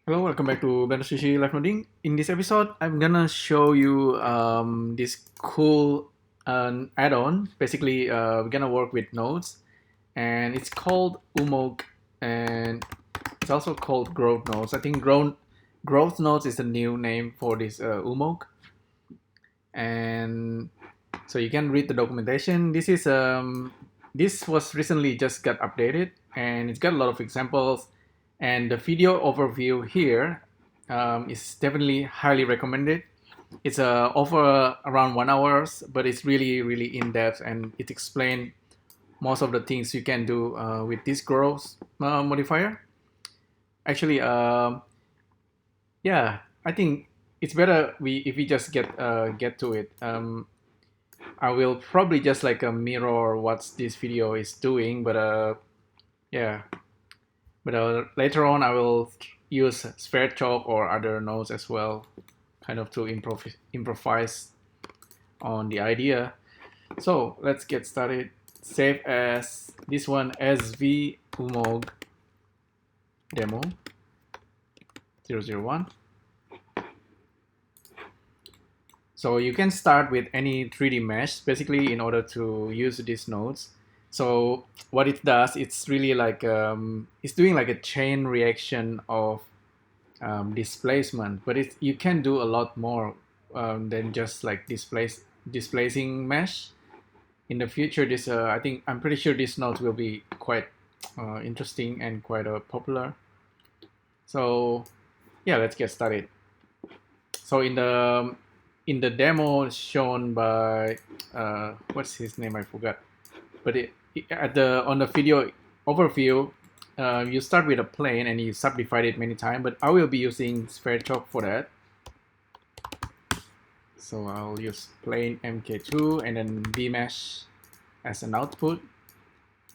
Hello, welcome back to Blender Sushi Live Noding. In this episode, I'm gonna show you this cool add-on. Basically, we're gonna work with nodes, and it's called UMOG, and it's also called growth nodes. I think growth nodes is the new name for this UMOG, and so you can read the documentation. This was recently just got updated, and it's got a lot of examples. And the video overview here is definitely highly recommended. It's over around 1 hour, but it's really in depth, and it explains most of the things you can do with this growth modifier. Actually, yeah, I think it's better if we just get to it. I will probably just like mirror what this video is doing, but yeah, but later on I will use sphere chalk or other nodes as well, kind of to improvise on the idea. So let's get started. Save as this one SV UMOG demo 001. So you can start with any 3D mesh basically in order to use these nodes. So what it does, it's really like it's doing like a chain reaction of displacement, but you can do a lot more than just like displacing mesh. In the future, I'm pretty sure this node will be quite interesting and quite popular. So yeah, let's get started. So in the demo shown by what's his name, I forgot, but on the video overview, you start with a plane and you subdivide it many times, but I will be using sphere chalk for that. So I'll use plane MK2 and then bmesh as an output.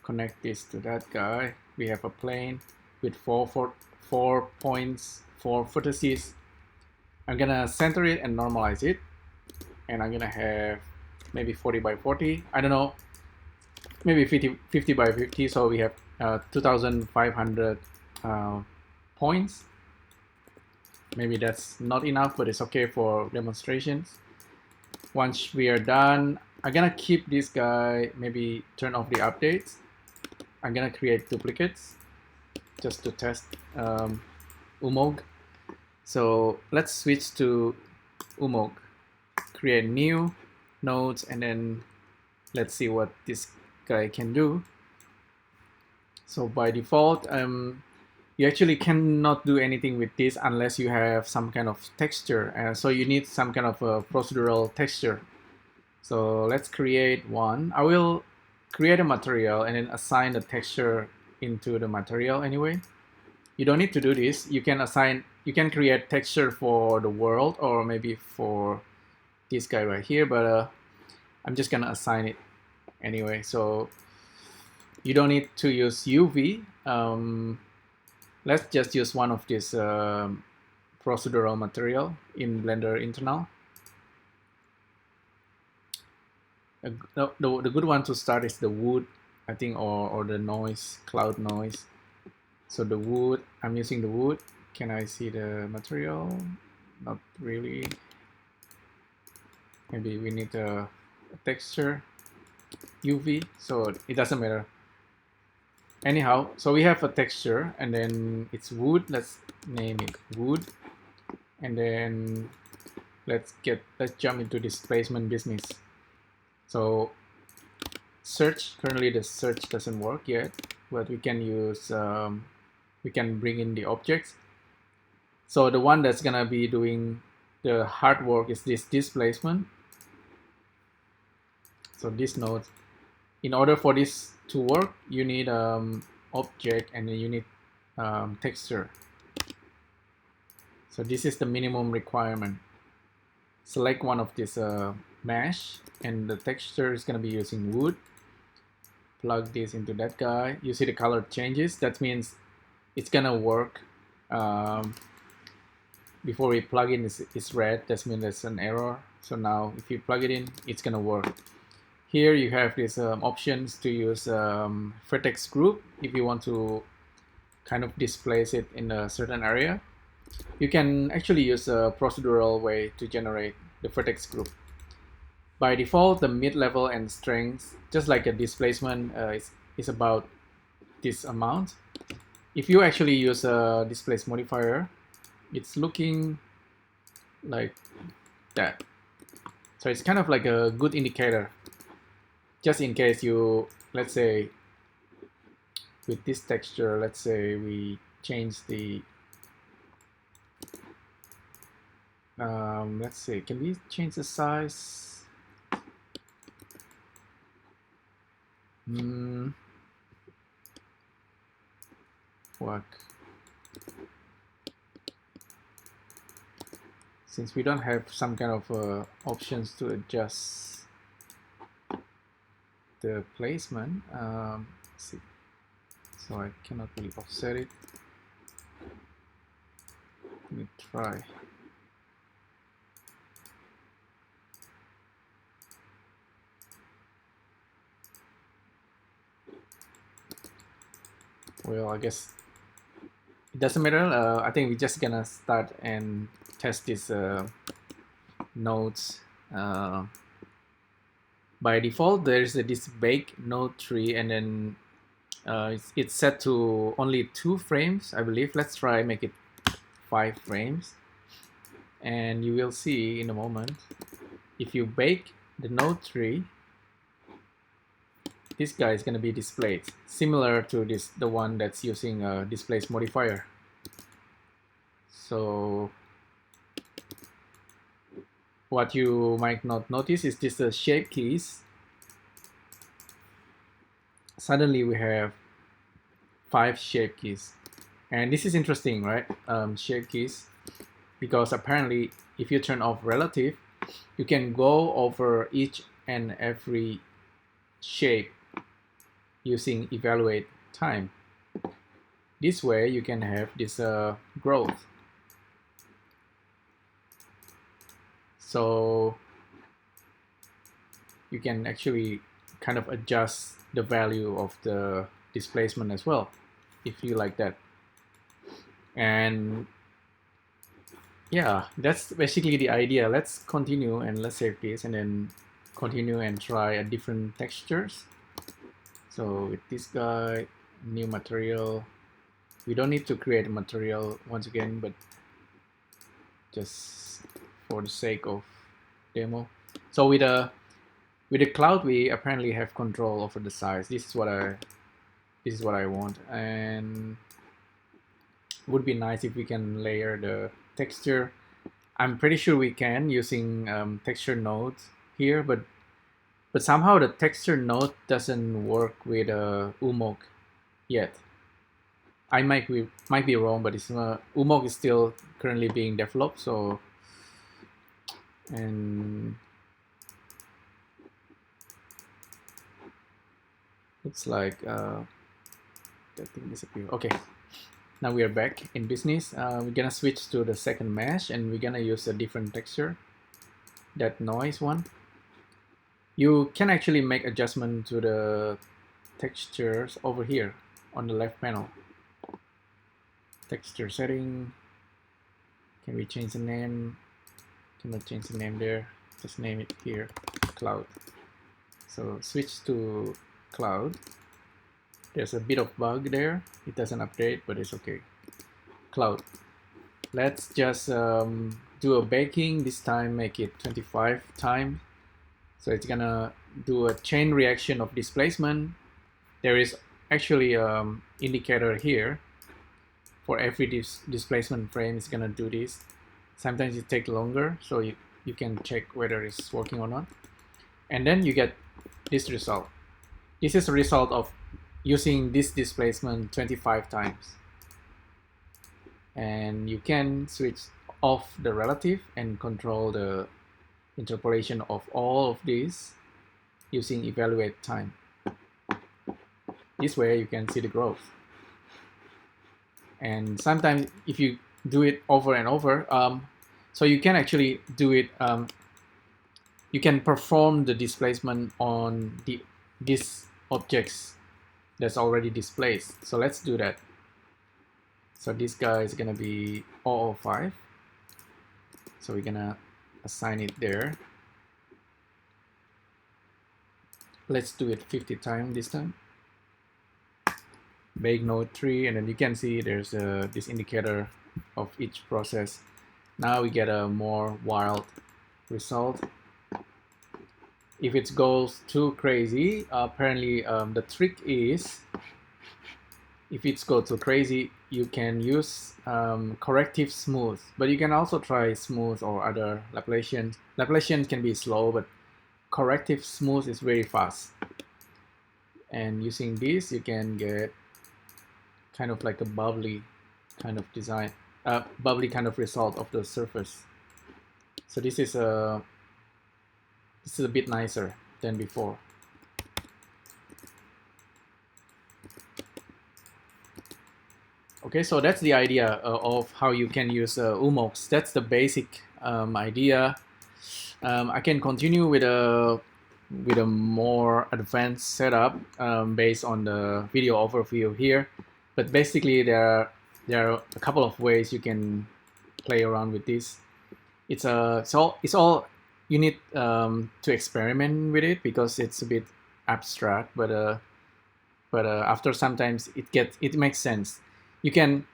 Connect this to that guy. We have a plane with four points, 4 vertices. I'm gonna center it and normalize it, and I'm gonna have maybe 40 by 40. I don't know, maybe 50 by 50. So we have 2,500 points. Maybe that's not enough, but it's okay for demonstrations. Once we are done, I'm gonna keep this guy, maybe turn off the updates. I'm gonna create duplicates just to test UMOG. So let's switch to UMOG, create new nodes, and then let's see what this guy can do. So by default, you actually cannot do anything with this unless you have some kind of texture. So you need some kind of a procedural texture. So let's create one. I will create a material and then assign the texture into the material anyway. You don't need to do this. You can create texture for the world or maybe for this guy right here, but I'm just gonna assign it anyway. So you don't need to use UV. Let's just use one of this procedural material in Blender internal. The good one to start is the wood, I think, or the noise, cloud noise. So the wood, I'm using the wood. Can I see the material? Not really. Maybe we need a texture, UV, so it doesn't matter. Anyhow, so we have a texture and then it's wood. Let's name it wood, and then let's jump into displacement business. So search, currently the search doesn't work yet, but we can use we can bring in the objects. So the one that's gonna be doing the hard work is this displacement. So this node, in order for this to work, you need object and then you need texture. So this is the minimum requirement. Select one of this mesh, and the texture is going to be using wood. Plug this into that guy. You see the color changes. That means it's going to work. Before we plug in, it's red. That means there's an error. So now if you plug it in, it's going to work. Here you have these options to use vertex group if you want to kind of displace it in a certain area. You can actually use a procedural way to generate the vertex group. By default, the mid-level and strength, just like a displacement, is about this amount. If you actually use a displace modifier, it's looking like that. So it's kind of like a good indicator, just in case you, let's say, with this texture, let's say we change the, let's see, can we change the size? Work. Since we don't have some kind of options to adjust the placement, let's see. So I cannot really offset it. Let me try. Well, I guess it doesn't matter. I think we're just gonna start and test these nodes. By default, there's this bake node tree, and then it's set to only 2 frames, I believe. Let's try make it 5 frames, and you will see in a moment. If you bake the node tree, this guy is going to be displayed, similar to the one that's using a displace modifier. So what you might not notice is this shape keys. Suddenly we have 5 shape keys, and this is interesting, right? Shape keys, because apparently if you turn off relative, you can go over each and every shape using evaluate time. This way you can have this growth. So you can actually kind of adjust the value of the displacement as well, if you like that. And yeah, that's basically the idea. Let's continue and let's save this and then continue and try a different textures. So with this guy, new material, we don't need to create a material once again, but just for the sake of demo. So with the cloud, we apparently have control over the size. This is what I want, and it would be nice if we can layer the texture. I'm pretty sure we can using texture nodes here, but somehow the texture node doesn't work with UMOG yet. I might be wrong, but it's UMOG is still currently being developed. So, and looks like that thing disappeared. Okay, now we are back in business. We're gonna switch to the second mesh, and we're gonna use a different texture, that noise one. You can actually make adjustment to the textures over here on the left panel. Texture setting. Can we change the name? Cannot change the name there. Just name it here, cloud. So switch to cloud. There's a bit of bug there. It doesn't update, but it's okay. Cloud. Let's just do a baking. This time make it 25 times. So it's gonna do a chain reaction of displacement. There is actually indicator here. For every displacement frame, it's gonna do this. Sometimes it takes longer, so you can check whether it's working or not. And then you get this result. This is a result of using this displacement 25 times. And you can switch off the relative and control the interpolation of all of these using evaluate time. This way you can see the growth. And sometimes if you do it over and over, so you can actually do it, you can perform the displacement on these objects that's already displaced. So let's do that. So this guy is gonna be 005. So we're gonna assign it there. Let's do it 50 times this time. Bake node 3, and then you can see there's this indicator of each process. Now we get a more wild result. If it goes too crazy, apparently the trick is, if it goes too crazy, you can use corrective smooth, but you can also try smooth or other Laplacian. Laplacian can be slow, but corrective smooth is very fast. And using this, you can get kind of like a bubbly kind of design, bubbly kind of result of the surface. So this is a bit nicer than before. Okay, so that's the idea of how you can use UMOGs. That's the basic idea. I can continue with a more advanced setup based on the video overview here. But basically, there are a couple of ways you can play around with this. It's all you need to experiment with it, because it's a bit abstract. But after sometimes it makes sense. You can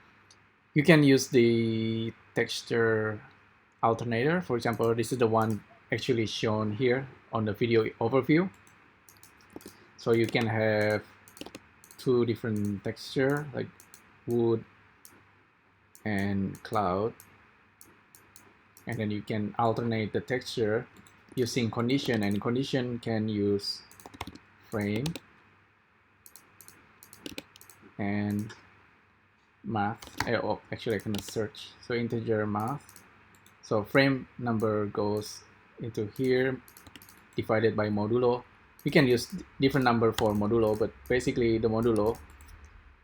use the texture alternator. For example, this is the one actually shown here on the video overview. So you can have two different texture, like wood and cloud, and then you can alternate the texture using condition, and condition can use frame and math. Oh, actually I can search, so integer math. So frame number goes into here, divided by modulo. We can use different number for modulo, but basically the modulo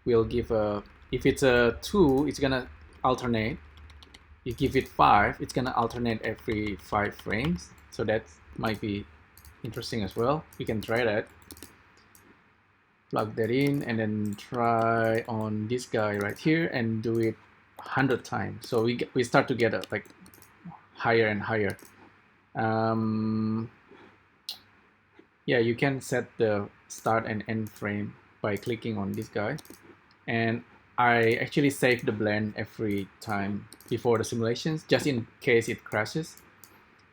will give a, if it's a 2, it's gonna alternate. You give it 5, it's gonna alternate every 5 frames. So that might be interesting as well. We can try that. Plug that in and then try on this guy right here and do it 100 times. So we start to get like higher and higher. Yeah, you can set the start and end frame by clicking on this guy. And I actually save the blend every time before the simulations, just in case it crashes.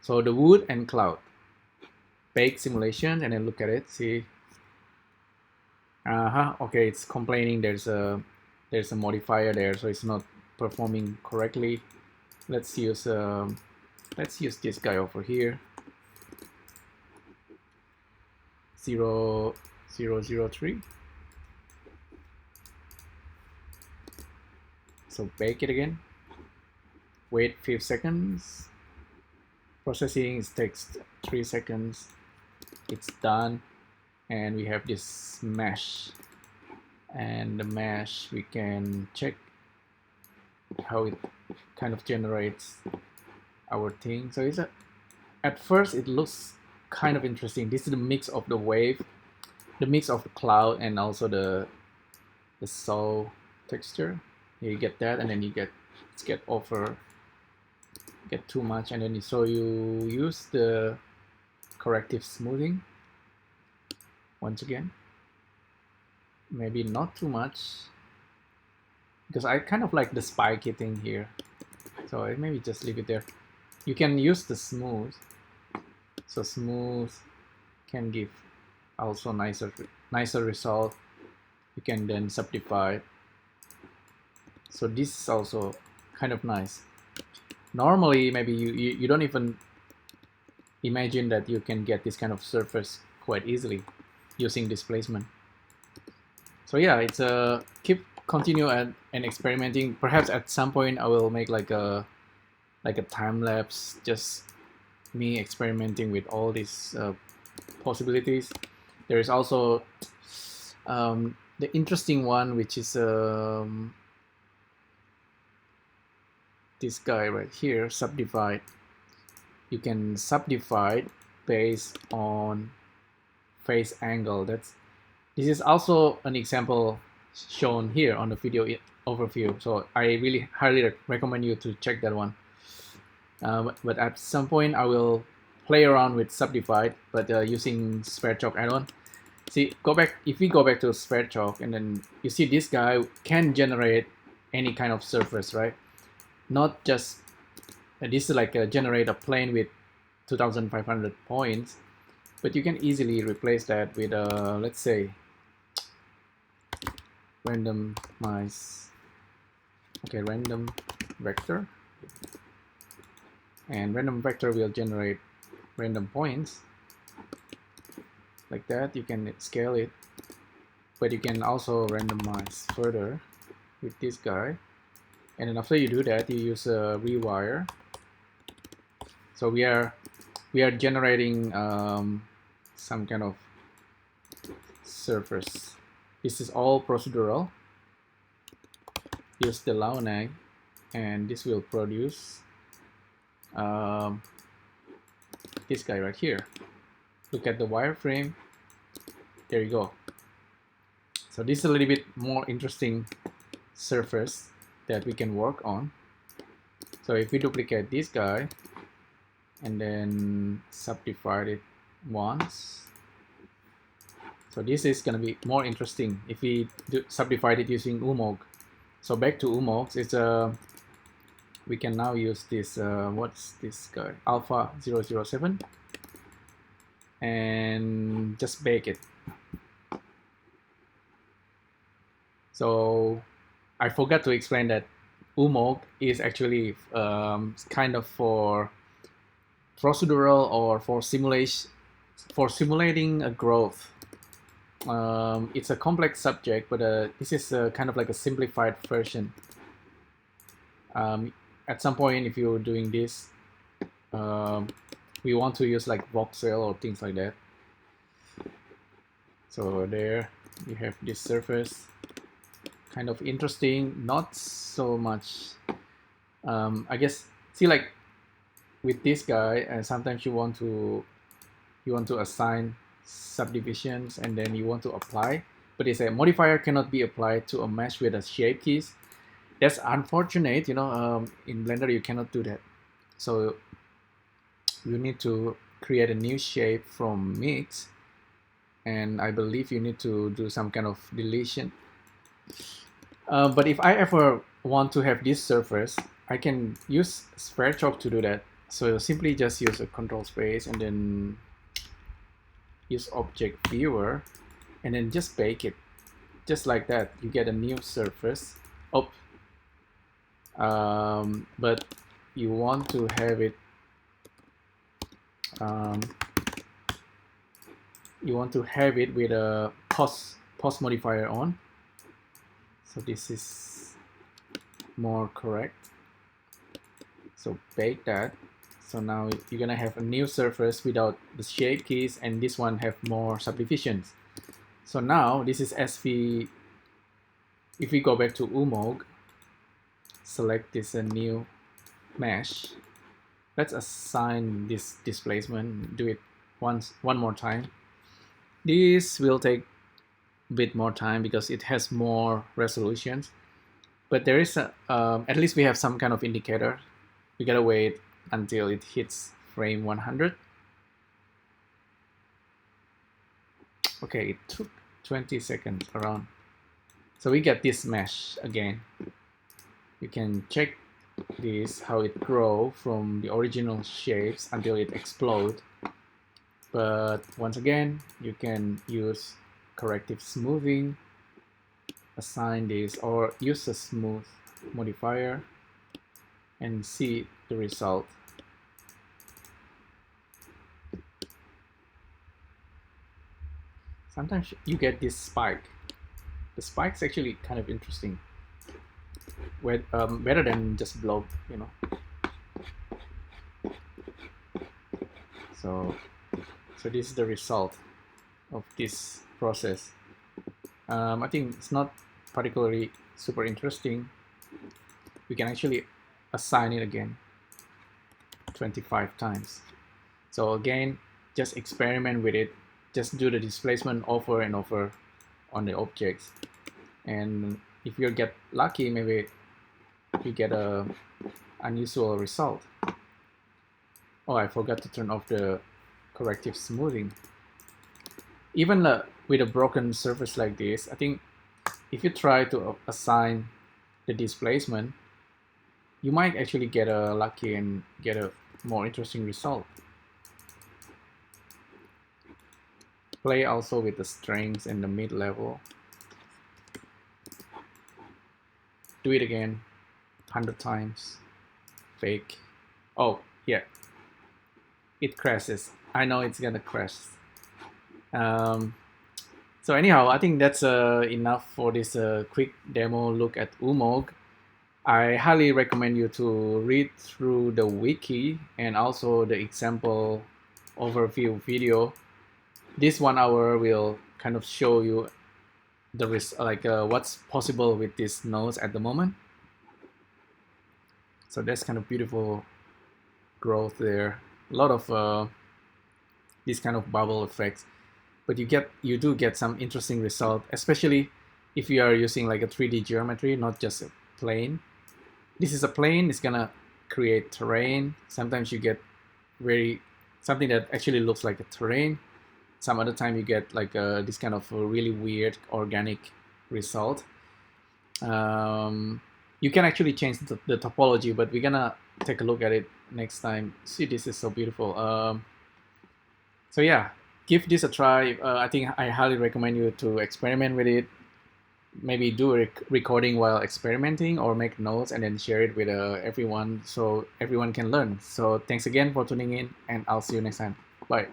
So the wood and cloud, bake simulation, and then look at it, see. Okay, it's complaining there's a modifier there, so it's not performing correctly. Let's use this guy over here, 0.003. So bake it again, wait 5 seconds, processing takes 3 seconds, it's done. And we have this mesh, and the mesh, we can check how it kind of generates our thing. So it's at first it looks kind of interesting. This is the mix of the wave, the mix of the cloud, and also the soul texture. You get that, and then you get too much, and then so you use the corrective smoothing once again. Maybe not too much, because I kind of like the spiky thing here, so I maybe just leave it there. You can use the smooth, so smooth can give also nicer result. You can then subdivide, so this is also kind of nice. Normally maybe you don't even imagine that you can get this kind of surface quite easily using displacement. So yeah, it's continue and experimenting. Perhaps at some point I will make like a time lapse, just me experimenting with all these possibilities. There is also the interesting one, which is this guy right here, subdivide. You can subdivide based on phase angle. This is also an example shown here on the video overview. So I really highly recommend you to check that one. But at some point I will play around with Subdivide, but using Sphere Chalk add-on. See, if we go back to Sphere Chalk, and then you see this guy can generate any kind of surface, right? Not just this is like generate a plane with 2,500 points, but you can easily replace that with let's say random vector, and random vector will generate random points like that. You can scale it, but you can also randomize further with this guy, and then after you do that, you use a rewire. So we are generating some kind of surface. This is all procedural. Use the LIVENODING, and this will produce this guy right here. Look at the wireframe. There you go. So this is a little bit more interesting surface that we can work on. So if we duplicate this guy and then subdivide it once, so this is going to be more interesting if we subdivide it using UMOG. So back to UMOG, it's we can now use this what's this guy, alpha 007, and just bake it. So I forgot to explain that UMOG is actually kind of for procedural or for simulating a growth. It's a complex subject, but this is kind of like a simplified version. At some point, if you're doing this, we want to use like voxel or things like that. So there you have this surface, kind of interesting, not so much. I guess, see, like with this guy, sometimes you want to assign subdivisions, and then you want to apply, but it's a modifier cannot be applied to a mesh with a shape keys. That's unfortunate, you know. In Blender you cannot do that, so you need to create a new shape from mix, and I believe you need to do some kind of deletion. But if I ever want to have this surface, I can use Sphere Chalk to do that. So simply just use a control space and then use object viewer, and then just bake it just like that. You get a new surface. But you want to have it with a pos modifier on, so this is more correct. So bake that. So now you're gonna have a new surface without the shape keys, and this one have more subdivisions. So now this is if we go back to UMOG, select this new mesh. Let's assign this displacement. Do it one more time. This will take a bit more time because it has more resolutions, but there is at least we have some kind of indicator. We gotta wait until it hits frame 100. Okay, it took 20 seconds around. So we get this mesh again. You can check this, how it grow from the original shapes until it explode. But once again, you can use corrective smoothing, assign this, or use a smooth modifier and see the result. Sometimes you get this spike. The spike's actually kind of interesting, better than just blob, you know. So this is the result of this process. I think it's not particularly super interesting. We can actually assign it again 25 times. So again, just experiment with it. Just do the displacement over and over on the objects. And if you get lucky, maybe you get a unusual result. Oh, I forgot to turn off the corrective smoothing. Even with a broken surface like this, I think if you try to assign the displacement, you might actually get a lucky and get a more interesting result. Play also with the strings and the mid level. Do it again 100 times. Fake. Oh, yeah. It crashes. I know it's gonna crash. So anyhow, I think that's enough for this quick demo look at UMOG. I highly recommend you to read through the wiki and also the example overview video. This 1 hour will kind of show you the what's possible with these nodes at the moment. So that's kind of beautiful growth there. A lot of these kind of bubble effects, but you do get some interesting result, especially if you are using like a 3D geometry, not just a plane. This is a plane, it's gonna create terrain. Sometimes you get something that actually looks like a terrain. Some other time you get like this kind of a really weird organic result. You can actually change the topology, but we're gonna take a look at it next time. See, this is so beautiful. So yeah, give this a try. I think I highly recommend you to experiment with it. Maybe do a recording while experimenting, or make notes and then share it with everyone so everyone can learn. So thanks again for tuning in, and I'll see you next time. Bye.